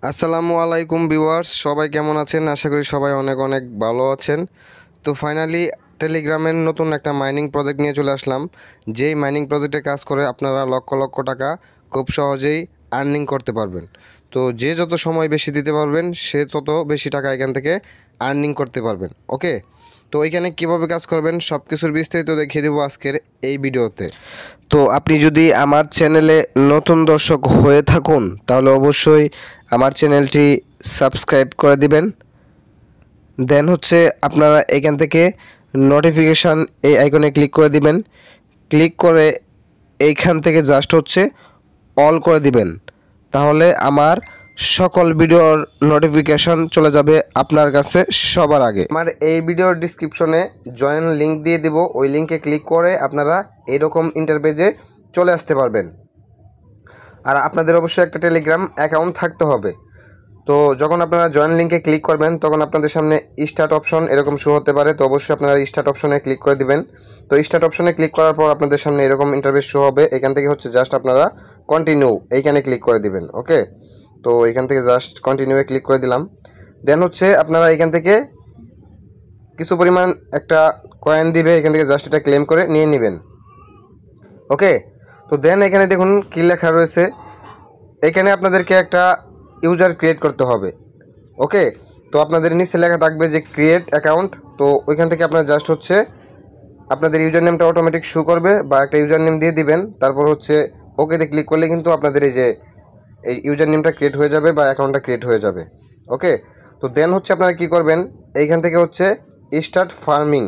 আসসালামু আলাইকুম ভিউয়ার্স, সবাই কেমন আছেন? আশা করি সবাই অনেক অনেক ভালো আছেন। তো ফাইনালি টেলিগ্রামের নতুন একটা মাইনিং প্রজেক্ট নিয়ে চলে আসলাম। যেই মাইনিং প্রজেক্টে কাজ করে আপনারা লক্ষ লক্ষ টাকা খুব সহজেই আর্নিং করতে পারবেন। তো যে যত সময় বেশি দিতে পারবেন সে তত বেশি টাকা এখান থেকে আর্নিং করতে পারবেন। ওকে, তো এখানে কিভাবে কাজ করবেন সব কিছুর বিস্তারিত দেখিয়ে দেবো আজকের এই ভিডিওতে। তো আপনি যদি আমার চ্যানেলে নতুন দর্শক হয়ে থাকুন তাহলে অবশ্যই আমার চ্যানেলটি সাবস্ক্রাইব করে দিবেন। দেন হচ্ছে আপনারা এখান থেকে নোটিফিকেশান এই আইকনে ক্লিক করে দিবেন। ক্লিক করে এইখান থেকে জাস্ট হচ্ছে অল করে দিবেন, তাহলে আমার সকল ভিডিওর নোটিফিকেশন চলে যাবে আপনার কাছে সবার আগে। আমার এই ভিডিওর ডিসক্রিপশনে জয়েন লিঙ্ক দিয়ে দিব, ওই লিঙ্কে ক্লিক করে আপনারা এইরকম ইন্টারপেজে চলে আসতে পারবেন। আর আপনাদের অবশ্যই একটা টেলিগ্রাম অ্যাকাউন্ট থাকতে হবে। তো যখন আপনারা জয়েন লিঙ্কে ক্লিক করবেন তখন আপনাদের সামনে স্টার্ট অপশন এরকম শো হতে পারে। তো অবশ্যই আপনারা স্টার্ট অপশনে ক্লিক করে দিবেন। তো স্টার্ট অপশনে ক্লিক করার পর আপনাদের সামনে এরকম ইন্টারফেস শো হবে। এখান থেকে হচ্ছে জাস্ট আপনারা কন্টিনিউ এইখানে ক্লিক করে দিবেন। ওকে, তো এখান থেকে জাস্ট কন্টিনিউয়ে ক্লিক করে দিলাম। দেন হচ্ছে আপনারা এখান থেকে কিছু পরিমাণ একটা কয়েন দিবে, এখান থেকে জাস্ট এটা ক্লেম করে নিয়ে নেবেন। ওকে, তো দেন এখানে দেখুন কী লেখা রয়েছে, এখানে আপনাদেরকে একটা ইউজার ক্রিয়েট করতে হবে। ওকে, তো আপনাদের নিচে লেখা থাকবে যে ক্রিয়েট অ্যাকাউন্ট। তো ওইখান থেকে আপনার জাস্ট হচ্ছে আপনাদের ইউজার নেমটা অটোমেটিক শো করবে বা একটা ইউজার নেম দিয়ে দিবেন। তারপর হচ্ছে ওকেতে ক্লিক করলে কিন্তু আপনাদের এই যে এই ইউজার নেমটা ক্রিয়েট হয়ে যাবে বা অ্যাকাউন্টটা ক্রিয়েট হয়ে যাবে। ওকে, তো দেন হচ্ছে আপনারা কী করবেন, এইখান থেকে হচ্ছে স্টার্ট ফার্মিং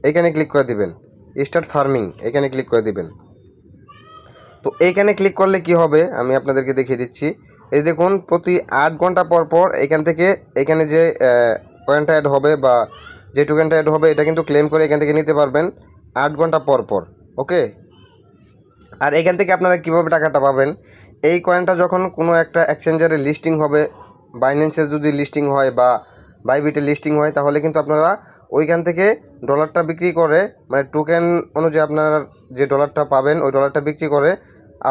এখানে ক্লিক করে দিবেন। স্টার্ট ফার্মিং এখানে ক্লিক করে দিবেন। তো এইখানে ক্লিক করলে কি হবে আমি আপনাদেরকে দেখিয়ে দিচ্ছি। এই দেখুন প্রতি 8 ঘন্টা পর পর এখান থেকে এখানে যে কয়েনটা অ্যাড হবে বা যে টোকেনটা অ্যাড হবে এটা কিন্তু ক্লেম করে এখান থেকে নিতে পারবেন 8 ঘন্টা পর পর। ওকে, আর এখান থেকে আপনারা কীভাবে টাকাটা পাবেন, এই কয়েনটা যখন কোনো একটা এক্সচেঞ্জারে লিস্টিং হবে, বাইন্যান্সে যদি লিস্টিং হয় বা বাইবিটে লিস্টিং হয়, তাহলে কিন্তু আপনারা ওইখান থেকে ডলারটা বিক্রি করে মানে টোকেন অনুযায়ী আপনারা যে ডলারটা পাবেন ওই ডলারটা বিক্রি করে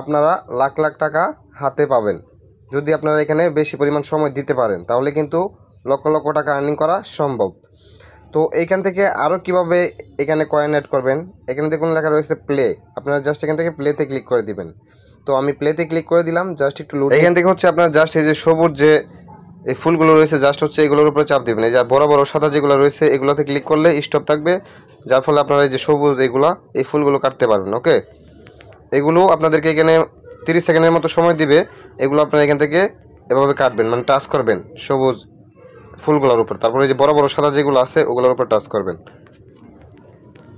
আপনারা লাখ লাখ টাকা হাতে পাবেন। যদি আপনারা এখানে বেশি পরিমাণ সময় দিতে পারেন তাহলে কিন্তু লক্ষ লক্ষ টাকা আর্নিং করা সম্ভব। তো এইখান থেকে আরও কিভাবে এখানে কয়েন অ্যাড করবেন, এখানে দেখুন লেখা রয়েছে প্লে, আপনারা জাস্ট এখান থেকে প্লেতে ক্লিক করে দিবেন। তো আমি প্লেতে ক্লিক করে দিলাম, জাস্ট একটু লোড। এখান থেকে হচ্ছে আপনার জাস্ট এই যে সবুজ যে এই ফুলগুলো রয়েছে জাস্ট হচ্ছে এগুলোর উপরে চাপ দিবেন। এই যে বড় বড় সাদা যেগুলো রয়েছে এগুলোতে ক্লিক করলে স্টপ থাকবে, যার ফলে আপনারা এই যে সবুজ এগুলা এই ফুলগুলো কাটতে পারবেন। ওকে, এগুলো আপনাদেরকে এখানে 30 সেকেন্ডের মতো সময় দিবে। এগুলো আপনারা এখান থেকে এভাবে কাটবেন, মানে টাচ করবেন সবুজ ফুলগুলোর উপর, তারপরে এই যে বড় বড় সাদা যেগুলো আছে ওগুলোর উপর টাচ করবেন।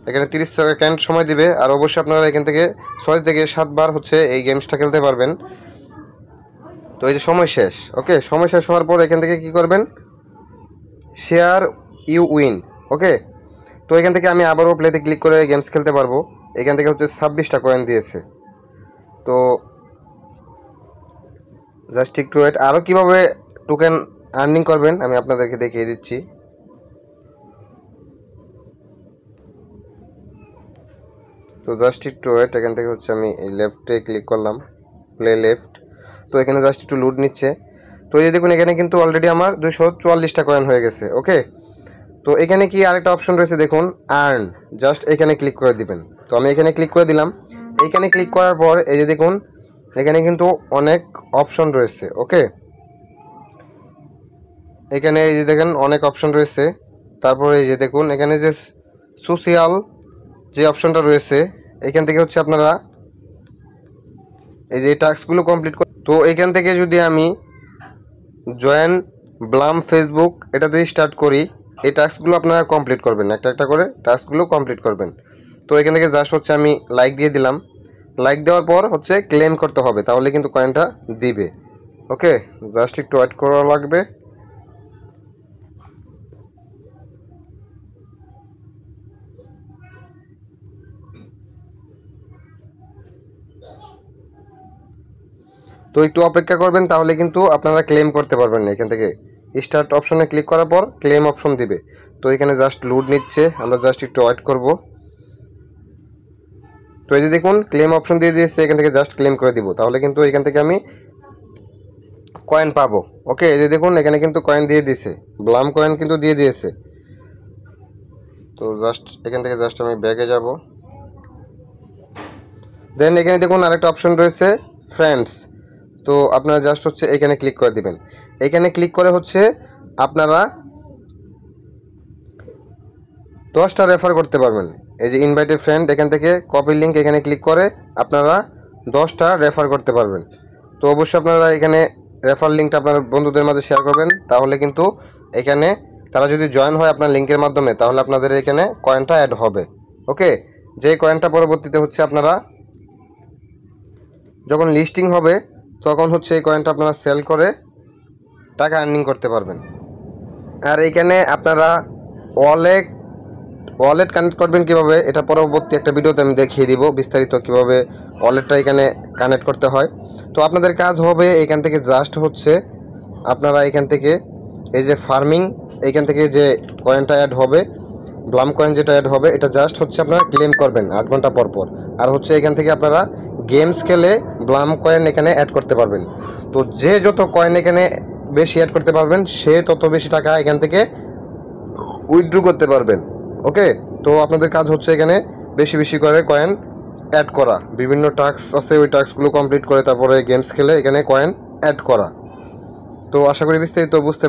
এখানে 30 সেকেন্ড সময় দিবে। আর অবশ্যই আপনারা এখান থেকে 6 থেকে 7 বার হচ্ছে এই গেমসটা খেলতে পারবেন। তো এই যে সময় শেষ। ওকে, সময় শেষ হওয়ার পর এখান থেকে কি করবেন, শেয়ার ইউ উইন। ওকে, তো এখান থেকে আমি আবারও প্লেতে ক্লিক করে গেমস খেলতে পারবো। এখান থেকে হচ্ছে 26টা কয়েন দিয়েছে। তো জাস্ট একটু ওয়েট। আরও কীভাবে টোকেন আর্নিং করবেন আমি আপনাদেরকে দেখিয়ে দিচ্ছি। তো জাস্ট একটু ওয়েট। এখান থেকে হচ্ছে আমি এই লেফটে ক্লিক করলাম, প্লে লেফট। তো এখানে জাস্ট একটু লুড নিচ্ছে। তো এই দেখুন এখানে কিন্তু অলরেডি আমার 244টা কয়েন হয়ে গেছে। ওকে, তো এখানে কি আরেকটা অপশন রয়েছে দেখুন, আর্ন, জাস্ট এখানে ক্লিক করে দিবেন। তো আমি এখানে ক্লিক করে দিলাম। এইখানে ক্লিক করার পর এই যে দেখুন এখানে কিন্তু অনেক অপশন রয়েছে। ওকে, এখানে এই যে দেখেন অনেক অপশন রয়েছে। তারপরে এই যে দেখুন এখানে যে সোশিয়াল যে অপশনটা রয়েছে এখান থেকে হচ্ছে আপনারা এই যে টাস্কগুলো কমপ্লিট করে। তো এখান থেকে যদি আমি জয়েন ব্লাম ফেসবুক এটাতে স্টার্ট করি, এই টাস্কগুলো আপনারা কমপ্লিট করবেন, একটা একটা করে টাস্কগুলো কমপ্লিট করবেন। তো এখান থেকে জাস্ট হচ্ছে আমি লাইক দিয়ে দিলাম। লাইক দেওয়ার পর হচ্ছে ক্লেম করতে হবে, তাহলে কিন্তু কয়েনটা দিবে। ওকে, জাস্ট একটু ওয়েট করা লাগবে। তো একটু অপেক্ষা করবেন, তাহলে কিন্তু আপনারা ক্লেম করতে পারবেন না। এখান থেকে স্টার্ট অপশনে ক্লিক করার পর ক্লেম অপশন দিবে। তো এখানে জাস্ট লোড নিচ্ছে, আমরা জাস্ট একটু ওয়েট করব। তো এই যে দেখুন ক্লেম অপশন দিয়ে দিয়েছে, এখান থেকে জাস্ট ক্লেম করে দিব, তাহলে কিন্তু এখান থেকে আমি কয়েন পাবো। ওকে, এই যে দেখুন এখানে কিন্তু কয়েন দিয়ে দিয়েছে, ব্লাম কয়েন কিন্তু দিয়ে দিয়েছে। তো জাস্ট এখান থেকে জাস্ট আমি ব্যাগে যাব। দেন এখানে দেখুন আরেকটা অপশন রয়েছে ফ্রেন্ডস। তো আপনারা জাস্ট হচ্ছে এখানে ক্লিক করে দিবেন। এখানে ক্লিক করে হচ্ছে আপনারা 10টা রেফার করতে পারবেন। এই যে ইনভাইটেড ফ্রেন্ড, এখান থেকে কপি লিঙ্ক এখানে ক্লিক করে আপনারা 10টা রেফার করতে পারবেন। তো অবশ্যই আপনারা এখানে রেফার লিঙ্কটা আপনার বন্ধুদের মাঝে শেয়ার করবেন, তাহলে কিন্তু এখানে তারা যদি জয়েন হয় আপনার লিঙ্কের মাধ্যমে, তাহলে আপনাদের এখানে কয়েনটা অ্যাড হবে। ওকে, যেই কয়েনটা পরবর্তীতে হচ্ছে আপনারা যখন লিস্টিং হবে তখন হচ্ছে এই কয়েনটা আপনারা সেল করে টাকা আর্নিং করতে পারবেন। আর এখানে আপনারা ওয়ালেট ওয়ালেট কানেক্ট করবেন কিভাবে, এটা পরবর্তী একটা ভিডিওতে আমি দেখিয়ে দিব বিস্তারিত কিভাবে ওয়ালেটটা এখানে কানেক্ট করতে হয়। তো আপনাদের কাজ হবে এখান থেকে জাস্ট হচ্ছে আপনারা এখান থেকে এই যে ফার্মিং, এখান থেকে যে কয়েনটা অ্যাড হবে, ব্লাম কয়েন যেটা অ্যাড হবে, এটা জাস্ট হচ্ছে আপনারা ক্লেম করবেন 8 ঘন্টা পর পর। আর হচ্ছে এখান থেকে আপনারা গেমস খেলে ব্লাম কয়েন এখানে অ্যাড করতে পারবেন। তো যে যত কয়েন এখানে বেশি অ্যাড করতে পারবেন সে তত বেশি টাকা এখান থেকে উইথড্র করতে পারবেন। ওকে, তো আপনাদের কাজ হচ্ছে এখানে বেশি বেশি করে কয়েন অ্যাড করা, বিভিন্ন টাস্ক আছে ওই টাস্কগুলো কমপ্লিট করে তারপরে গেমস খেলে এখানে কয়েন অ্যাড করা। তো আশা করি বিস্তারিত বুঝতে